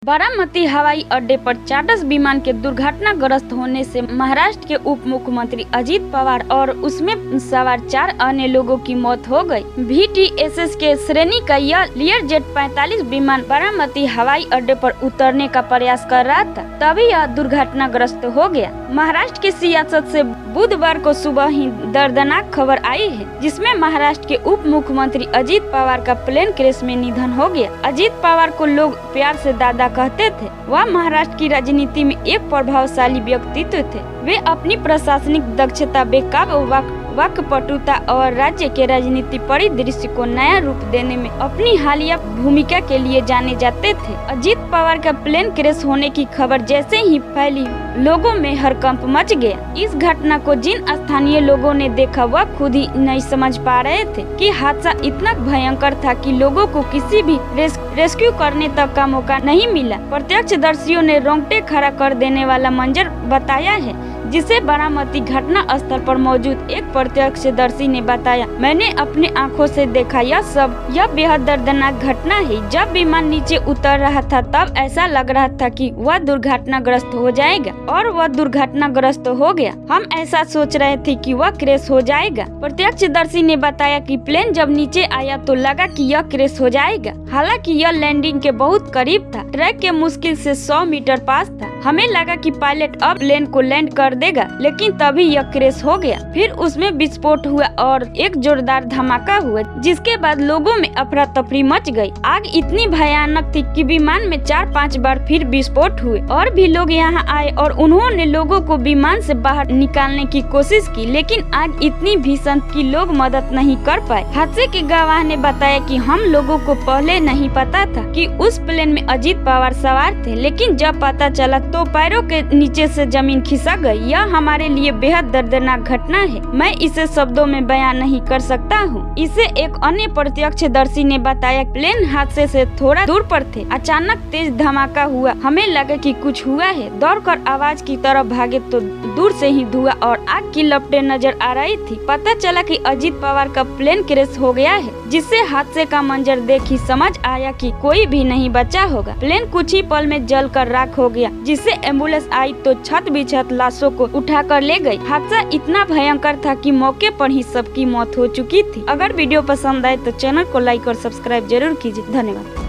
बारामती हवाई अड्डे पर चार्टर्स विमान के दुर्घटनाग्रस्त होने से महाराष्ट्र के उप मुख्यमंत्री अजित पवार और उसमें सवार 4 अन्य लोगों की मौत हो गई। VTSS के श्रेणी का यह लियरजेट 45 विमान बारामती हवाई अड्डे पर उतरने का प्रयास कर रहा था, तभी यह दुर्घटनाग्रस्त हो गया। महाराष्ट्र की सियासत से बुधवार को सुबह ही दर्दनाक खबर आई है, जिसमें महाराष्ट्र के उप मुख्यमंत्री अजित पवार का प्लेन क्रैश में निधन हो गया। अजित पवार को लोग प्यार से दादा कहते थे। वह महाराष्ट्र की राजनीति में एक प्रभावशाली व्यक्तित्व थे। वे अपनी प्रशासनिक दक्षता, बेकाब वाक्पटुता और राज्य के राजनीतिक परिदृश्य को नया रूप देने में अपनी हालिया भूमिका के लिए जाने जाते थे। अजित पवार का प्लेन क्रैश होने की खबर जैसे ही फैली, लोगों में हड़कंप मच गया। इस घटना को जिन स्थानीय लोगों ने देखा, वह खुद ही नहीं समझ पा रहे थे कि हादसा इतना भयंकर था कि लोगों को किसी भी रेस्क्यू करने तक का मौका नहीं मिला। प्रत्यक्षदर्शियों ने रोंगटे खड़ा कर देने वाला मंजर बताया है, जिसे बारामती घटना स्थल पर मौजूद एक प्रत्यक्षदर्शी ने बताया। मैंने अपने आंखों से देखा यह बेहद दर्दनाक घटना है। जब विमान नीचे उतर रहा था, तब ऐसा लग रहा था कि वह दुर्घटनाग्रस्त हो जाएगा, और वह दुर्घटनाग्रस्त हो गया। हम ऐसा सोच रहे थे कि वह क्रैश हो जाएगा। प्रत्यक्षदर्शी ने बताया कि प्लेन जब नीचे आया तो लगा कि यह क्रैश हो जाएगा। हालांकि यह लैंडिंग के बहुत करीब था। ट्रैक के मुश्किल से 100 मीटर पास था। हमें लगा कि पायलट अब प्लेन को लैंड कर देगा, लेकिन तभी यह क्रैश हो गया। फिर उसमें विस्फोट हुआ और एक जोरदार धमाका हुआ, जिसके बाद लोगों में अफरा तफरी मच गई। आग इतनी भयानक थी कि विमान में 4-5 बार फिर विस्फोट हुए। और भी लोग यहाँ आए और उन्होंने लोगों को विमान से बाहर निकालने की कोशिश की, लेकिन आग इतनी भीषण कि लोग मदद नहीं कर पाए। हादसे के गवाह ने बताया कि हम लोगों को पहले नहीं पता था कि उस प्लेन में अजित पवार सवार थे, लेकिन जब पता चला तो पैरों के नीचे से जमीन खिसक गई। यह हमारे लिए बेहद दर्दनाक घटना है। मैं इसे शब्दों में बयान नहीं कर सकता हूँ। इसे एक अन्य प्रत्यक्षदर्शी ने बताया। प्लेन हादसे से थोड़ा दूर पर थे। अचानक तेज धमाका हुआ। हमें लगा कि कुछ हुआ है। दौड़कर आवाज की तरफ भागे तो दूर से ही धुआं और आग की लपटें नजर आ रही थी। पता चला कि अजित पवार का प्लेन क्रैश हो गया है, जिससे हादसे का मंजर देख ही समझ आया कि कोई भी नहीं बचा होगा। प्लेन कुछ ही पल में जलकर राख हो गया, जिससे एम्बुलेंस आई तो छत बिछत लाशों को उठाकर ले गई। हादसा इतना भयंकर था कि मौके पर ही सबकी मौत हो चुकी थी। अगर वीडियो पसंद आए तो चैनल को लाइक और सब्सक्राइब जरूर कीजिए। धन्यवाद।